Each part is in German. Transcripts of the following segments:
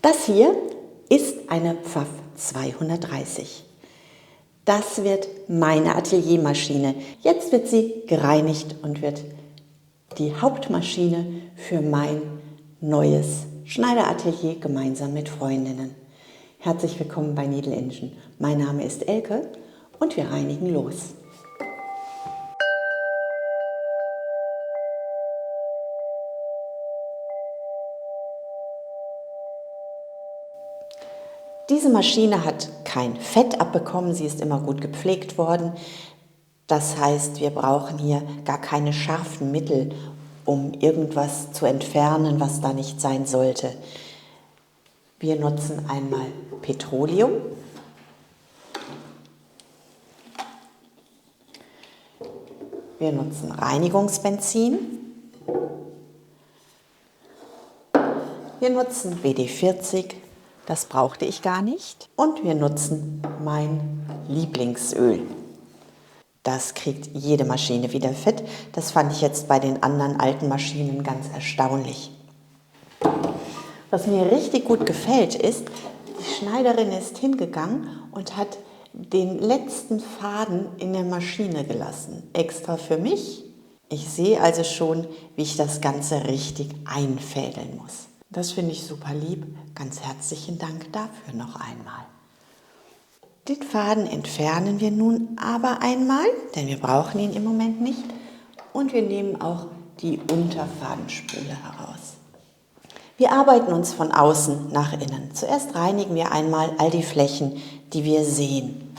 Das hier ist eine Pfaff 230. Das wird meine Ateliermaschine. Jetzt wird sie gereinigt und wird die Hauptmaschine für mein neues Schneideratelier gemeinsam mit Freundinnen. Herzlich willkommen bei Needle Engine. Mein Name ist Elke und wir reinigen los. Diese Maschine hat kein Fett abbekommen, sie ist immer gut gepflegt worden. Das heißt, wir brauchen hier gar keine scharfen Mittel, um irgendwas zu entfernen, was da nicht sein sollte. Wir nutzen einmal Petroleum. Wir nutzen Reinigungsbenzin. Wir nutzen WD-40. Das brauchte ich gar nicht. Und wir nutzen mein Lieblingsöl. Das kriegt jede Maschine wieder Fett. Das fand ich jetzt bei den anderen alten Maschinen ganz erstaunlich. Was mir richtig gut gefällt ist, die Schneiderin ist hingegangen und hat den letzten Faden in der Maschine gelassen. Extra für mich. Ich sehe also schon, wie ich das Ganze richtig einfädeln muss. Das finde ich super lieb. Ganz herzlichen Dank dafür noch einmal. Den Faden entfernen wir nun aber einmal, denn wir brauchen ihn im Moment nicht. Und wir nehmen auch die Unterfadenspule heraus. Wir arbeiten uns von außen nach innen. Zuerst reinigen wir einmal all die Flächen, die wir sehen.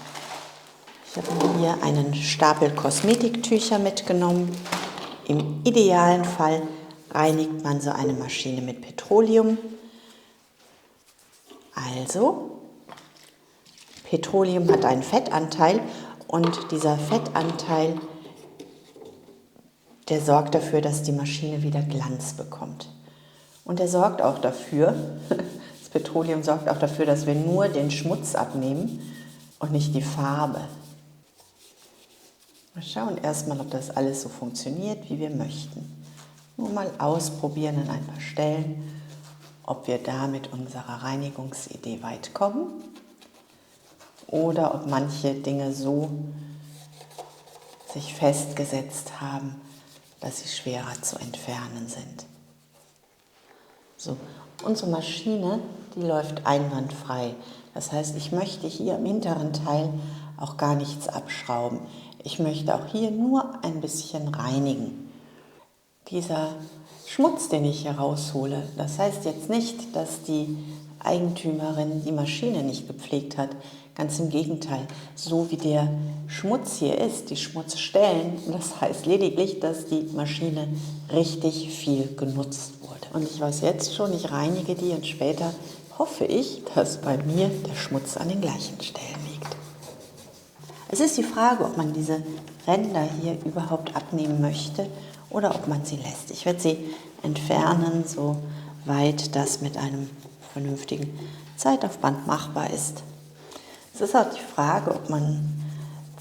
Ich habe hier einen Stapel Kosmetiktücher mitgenommen. Im idealen Fall reinigt man so eine Maschine mit Petroleum. Also, Petroleum hat einen Fettanteil und dieser Fettanteil, der sorgt dafür, dass die Maschine wieder Glanz bekommt. Und er sorgt auch dafür, das Petroleum sorgt auch dafür, dass wir nur den Schmutz abnehmen und nicht die Farbe. Wir schauen erstmal, ob das alles so funktioniert, wie wir möchten. Nur mal ausprobieren an ein paar Stellen, ob wir da mit unserer Reinigungsidee weit kommen oder ob manche Dinge so sich festgesetzt haben, dass sie schwerer zu entfernen sind. So, unsere Maschine, die läuft einwandfrei. Das heißt, ich möchte hier im hinteren Teil auch gar nichts abschrauben. Ich möchte auch hier nur ein bisschen reinigen. Dieser Schmutz, den ich hier raushole, das heißt jetzt nicht, dass die Eigentümerin die Maschine nicht gepflegt hat. Ganz im Gegenteil, so wie der Schmutz hier ist, die Schmutzstellen, das heißt lediglich, dass die Maschine richtig viel genutzt wurde. Und ich weiß jetzt schon, ich reinige die und später hoffe ich, dass bei mir der Schmutz an den gleichen Stellen liegt. Es ist die Frage, ob man diese Ränder hier überhaupt abnehmen möchte oder ob man sie lässt. Ich werde sie entfernen, soweit das mit einem vernünftigen Zeitaufwand machbar ist. Es ist auch die Frage, ob man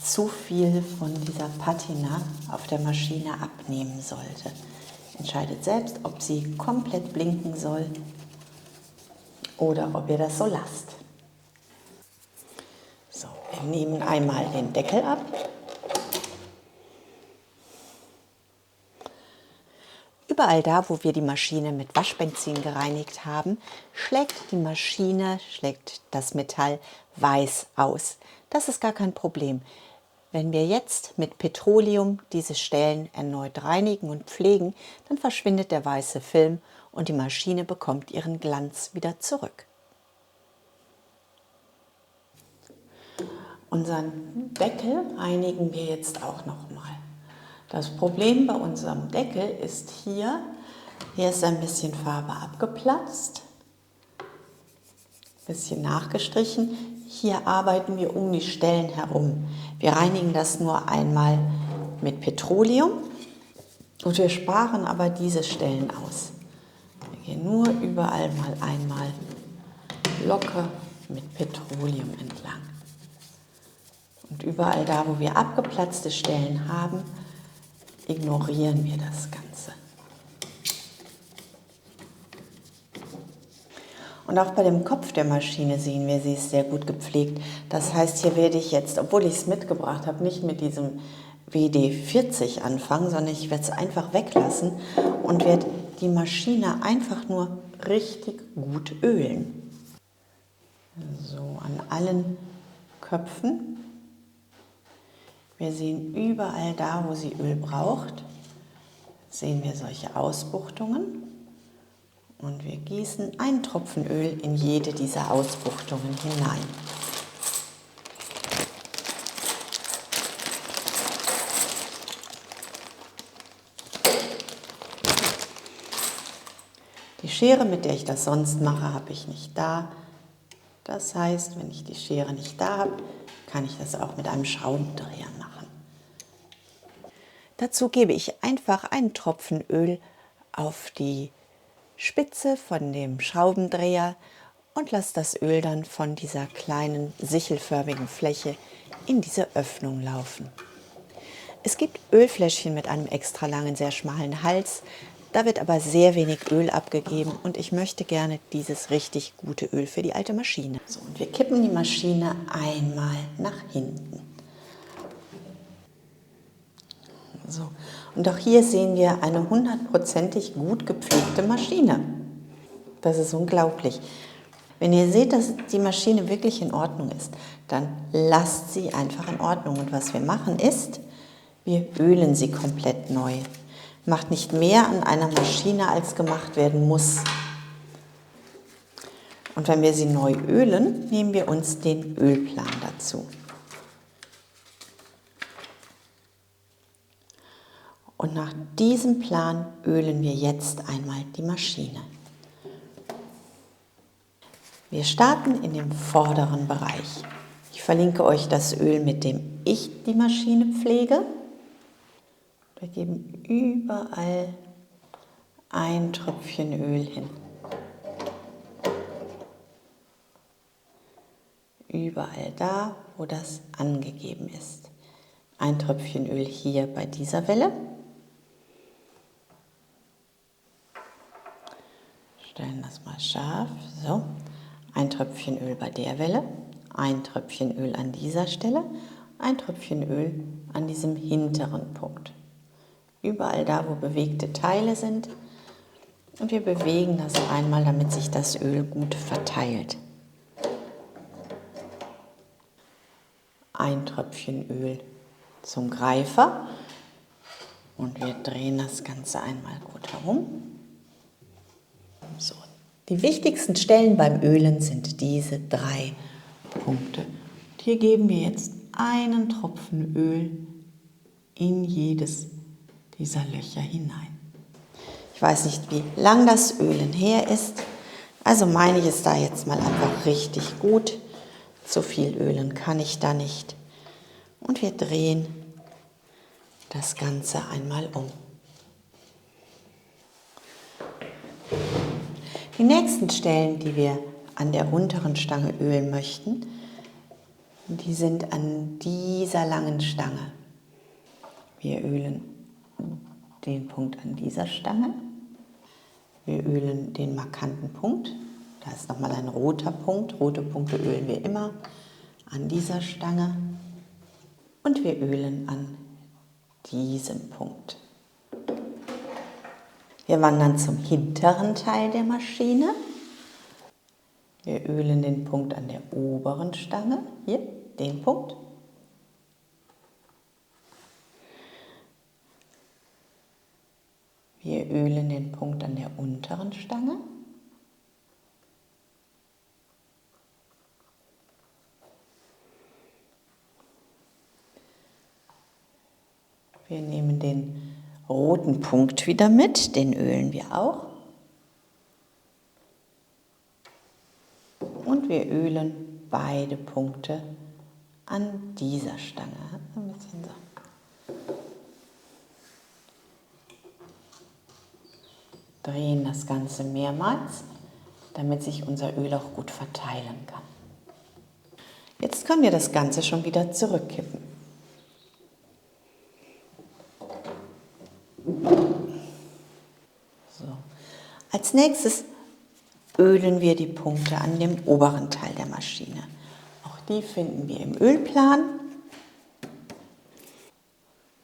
zu viel von dieser Patina auf der Maschine abnehmen sollte. Entscheidet selbst, ob sie komplett blinken soll oder ob ihr das so lasst. So, wir nehmen einmal den Deckel ab. Überall da, wo wir die Maschine mit Waschbenzin gereinigt haben, schlägt das Metall weiß aus. Das ist gar kein Problem. Wenn wir jetzt mit Petroleum diese Stellen erneut reinigen und pflegen, dann verschwindet der weiße Film und die Maschine bekommt ihren Glanz wieder zurück. Unseren Deckel reinigen wir jetzt auch nochmal. Das Problem bei unserem Deckel ist hier ist ein bisschen Farbe abgeplatzt, ein bisschen nachgestrichen. Hier arbeiten wir um die Stellen herum. Wir reinigen das nur einmal mit Petroleum und wir sparen aber diese Stellen aus. Wir gehen nur überall mal einmal locker mit Petroleum entlang. Und überall da, wo wir abgeplatzte Stellen haben, ignorieren wir das Ganze. Und auch bei dem Kopf der Maschine sehen wir, sie ist sehr gut gepflegt. Das heißt, hier werde ich jetzt, obwohl ich es mitgebracht habe, nicht mit diesem WD-40 anfangen, sondern ich werde es einfach weglassen und werde die Maschine einfach nur richtig gut ölen. So, an allen Köpfen. Wir sehen überall da, wo sie Öl braucht, sehen wir solche Ausbuchtungen. Und wir gießen einen Tropfen Öl in jede dieser Ausbuchtungen hinein. Die Schere, mit der ich das sonst mache, habe ich nicht da. Das heißt, wenn ich die Schere nicht da habe, kann ich das auch mit einem Schraubendreher machen. Dazu gebe ich einfach einen Tropfen Öl auf die Spitze von dem Schraubendreher und lasse das Öl dann von dieser kleinen sichelförmigen Fläche in diese Öffnung laufen. Es gibt Ölfläschchen mit einem extra langen, sehr schmalen Hals. Da wird aber sehr wenig Öl abgegeben und ich möchte gerne dieses richtig gute Öl für die alte Maschine. So, und wir kippen die Maschine einmal nach hinten. So. Und auch hier sehen wir eine 100%ig gut gepflegte Maschine. Das ist unglaublich. Wenn ihr seht, dass die Maschine wirklich in Ordnung ist, dann lasst sie einfach in Ordnung. Und was wir machen ist, wir ölen sie komplett neu. Macht nicht mehr an einer Maschine, als gemacht werden muss. Und wenn wir sie neu ölen, nehmen wir uns den Ölplan dazu. Und nach diesem Plan ölen wir jetzt einmal die Maschine. Wir starten in dem vorderen Bereich. Ich verlinke euch das Öl, mit dem ich die Maschine pflege. Wir geben überall ein Tröpfchen Öl hin. Überall da, wo das angegeben ist. Ein Tröpfchen Öl hier bei dieser Welle. Stellen das mal scharf. So. Ein Tröpfchen Öl bei der Welle. Ein Tröpfchen Öl an dieser Stelle. Ein Tröpfchen Öl an diesem hinteren Punkt. Überall da, wo bewegte Teile sind. Und wir bewegen das einmal, damit sich das Öl gut verteilt. Ein Tröpfchen Öl zum Greifer. Und wir drehen das Ganze einmal gut herum. So. Die wichtigsten Stellen beim Ölen sind diese 3 Punkte. Und hier geben wir jetzt einen Tropfen Öl in jedes dieser Löcher hinein. Ich weiß nicht, wie lang das Ölen her ist, also meine ich es da jetzt mal einfach richtig gut. Zu viel ölen kann ich da nicht. Und wir drehen das Ganze einmal um. Die nächsten Stellen, die wir an der unteren Stange ölen möchten, die sind an dieser langen Stange. Wir ölen den Punkt an dieser Stange. Wir ölen den markanten Punkt. Da ist nochmal ein roter Punkt. Rote Punkte ölen wir immer an dieser Stange. Und wir ölen an diesem Punkt. Wir wandern zum hinteren Teil der Maschine. Wir ölen den Punkt an der oberen Stange. Hier, den Punkt. Wir ölen den Punkt an der unteren Stange. Wir nehmen den roten Punkt wieder mit, den ölen wir auch. Und wir ölen beide Punkte an dieser Stange. Ein bisschen so. Drehen das Ganze mehrmals, damit sich unser Öl auch gut verteilen kann. Jetzt können wir das Ganze schon wieder zurückkippen. So. Als nächstes ölen wir die Punkte an dem oberen Teil der Maschine. Auch die finden wir im Ölplan.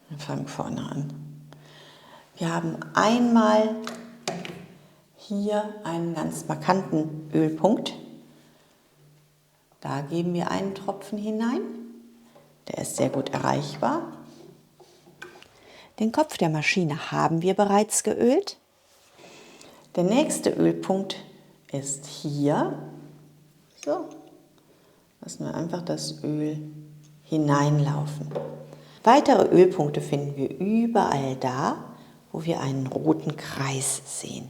Wir fangen vorne an. Wir haben einmal hier einen ganz markanten Ölpunkt. Da geben wir einen Tropfen hinein. Der ist sehr gut erreichbar. Den Kopf der Maschine haben wir bereits geölt. Der nächste Ölpunkt ist hier. So, lassen wir einfach das Öl hineinlaufen. Weitere Ölpunkte finden wir überall da, wo wir einen roten Kreis sehen.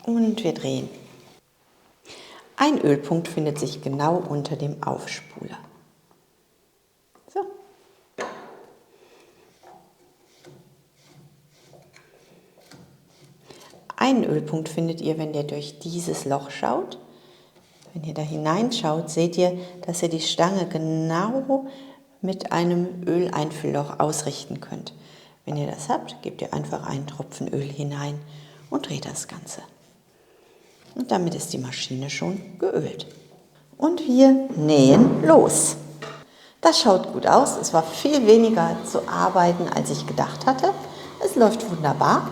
Und wir drehen. Ein Ölpunkt findet sich genau unter dem Aufspuler. So. Einen Ölpunkt findet ihr, wenn ihr durch dieses Loch schaut. Wenn ihr da hineinschaut, seht ihr, dass ihr die Stange genau mit einem Öleinfüllloch ausrichten könnt. Wenn ihr das habt, gebt ihr einfach einen Tropfen Öl hinein und dreht das Ganze. Und damit ist die Maschine schon geölt. Und wir nähen los. Das schaut gut aus. Es war viel weniger zu arbeiten, als ich gedacht hatte. Es läuft wunderbar.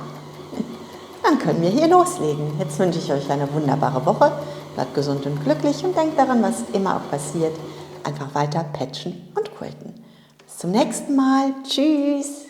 Dann können wir hier loslegen. Jetzt wünsche ich euch eine wunderbare Woche. Bleibt gesund und glücklich und denkt daran, was immer auch passiert, einfach weiter patchen und quilten. Bis zum nächsten Mal. Tschüss.